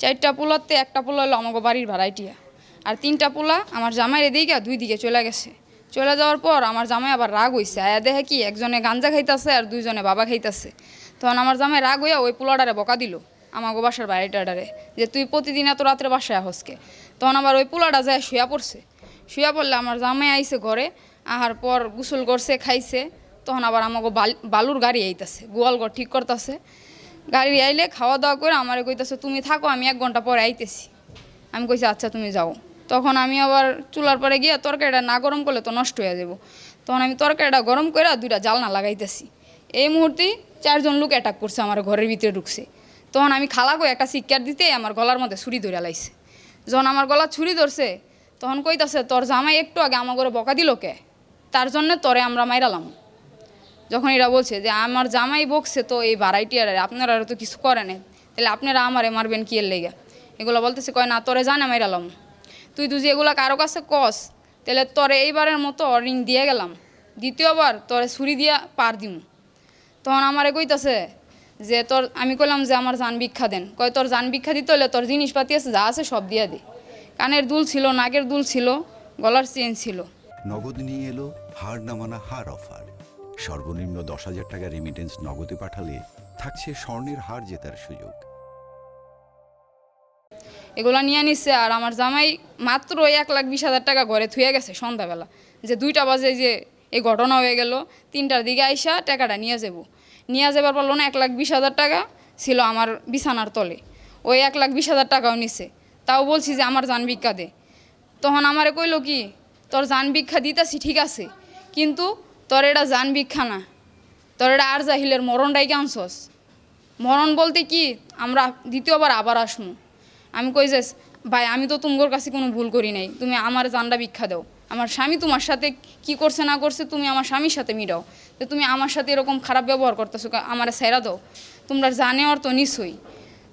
4টা পোলাতে একটা পোলা হলো আমাকে বাড়ির ভাড়াইটিয়া, আর 3টা পোলা আমার জামাইয়ের এদিকে 2 দিকে চলে গেছে। চলে যাওয়ার পর আমার জামাই আবার রাগ হইছে, আয়া দেখে কি একজনে গাঞ্জা খাইতেছে আর 2জনে বাবা খাইতেছে। তখন আমার জামাই রাগ হইয়া ওই পোলাডারে বকা দিল আমাকে বাসার বাড়িটাডারে, যে তুই প্রতিদিন এত রাত্রে বাসায় হসকে। তখন আবার ওই পোলাটা যায় শুয়া পড়ছে। শুয়া পড়লে আমার জামাই আইছে ঘরে, আহার পর গোসল করছে, খাইছে। তখন আবার আমাকে বালুর গাড়ি আইতাছে, গোয়ালঘর ঠিক করতেছে। গাড়ি আইলে খাওয়া দাওয়া করে আমারে কইতাছে তুমি থাকো, আমি 1 ঘন্টা পরে আইতেছি। আমি কইছি আচ্ছা তুমি যাও। তখন আমি আবার চুলার পরে গিয়ে তরকারিটা না গরম করলে তো নষ্ট হয়ে যাব। তখন আমি তরকারিটা গরম করে 2টা জালনা লাগাইতেছি। এই মুহূর্তে 4জন লোক অ্যাটাক করছে, আমার ঘরের ভিতরে ঢুকছে। তখন আমি খালাগো একটা শিক্ষার দিতে আমার গলার মধ্যে ছুরি ধরে লাইছে। যখন আমার গলা ছুরি ধরছে তখন কইতাছে তোর জামাই একটু আগে আমার ঘরে বকা দিল কে, তার জন্য তোরে আমরা মাইরালাম। যখন এরা বলছে যে আমার জামাই বকছে তো এই ভাড়াইটিয়ারে, আপনারা তো কিছু করে নেই, তাহলে আপনারা আমারে মারবেন কি এর লেগে, এগুলো বলতেছে। কয় না তোরে জানে মাইরালাম, তুই যে এগুলা কারো কাছে কস তাহলে তোরে এইবারের মতো রিং দিয়ে গেলাম, দ্বিতীয়বার তোরে ছুরি দিয়া পার দিম। তখন আমারে কইতাছে যে তোর, আমি কইলাম যে আমার জান ভিক্ষা দেন। কয় তোর জান ভিক্ষা দিতে হলে তোর জিনিসপাতি আছে যা আছে সব দিয়া দে। কানের দুল ছিল, নাকের দুল ছিল, গলার চেন ছিল। নগদ নিয়ে এলো হার না মানা হার অফার। সর্বনিম্ন 10,000 টাকা রেমিটেন্স নগদে পাঠালে থাকছে স্বর্ণের হার জেতার সুযোগ। এগুলা নিয়ে নিচ্ছে। আর আমার জামাই মাত্র 1,20,000 টাকা ঘরে থুয়ে গেছে সন্ধ্যাবেলা, যে 2টা বাজে যে এই ঘটনা হয়ে গেল। 3টার দিকে আইসা টাকাটা নিয়ে যাবার পারলো না। 1,20,000 টাকা ছিল আমার বিছানার তলে, ওই 1,20,000 টাকাও নিছে। তাও বলছি যে আমার জান ভিক্ষা দে। তখন আমারে কইলো কি তোর জান ভিক্ষা দিতেছি ঠিক আছে, কিন্তু তোর এটা জান ভিক্ষা না, তোর এটা আর জাহিলের মরণ ডাইকে আনছস। মরণ বলতে কি আমরা দ্বিতীয়বার আবার আসমু। আমি কই যে ভাই আমি তো তোমার কাছে কোনো ভুল করি নাই, তুমি আমার জানটা ভিক্ষা দাও। আমার স্বামী তোমার সাথে কি করছে না করছে তুমি আমার স্বামীর সাথে মিটাও, তো তুমি আমার সাথে এরকম খারাপ ব্যবহার করতেছো, আমারে ছেড়া দাও, তোমরা জানে ওর তো নিশ্চয়ই।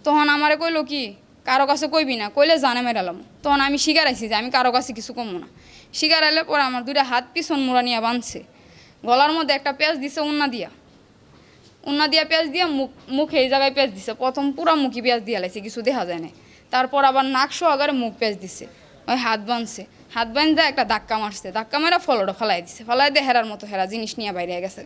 তখন আমারে কইলো কি কারো কাছে কইবি না, কইলে জানে মেরালাম। তখন আমি শিকার আইছি যে আমি কারো কাছে কিছু কমবো না। শিকার আইলে পরে আমার 2টা হাত পিছন মোড়া নিয়ে বাঁধছে, গলার মধ্যে একটা পেঁচ দিছে উন্না দিয়া পেঁচ দিয়া মুখে এই জায়গায় পেঁচ দিছে। প্রথম পুরা মুখে পেঁচ দিয়া লাইছে, কিছু দেখা যায় না। তারপর আবার নাক সহকারে মুখ পেঁচ দিছে। ওই হাত বাঁধছে, হাত বাঁধতে একটা ধাক্কা মারছে, ধাক্কা মেরা ফলটা ফেলাই দিছে, ফেলাই দিয়ে হেরার মতো হেরা জিনিস নিয়ে বাইরে গেছে।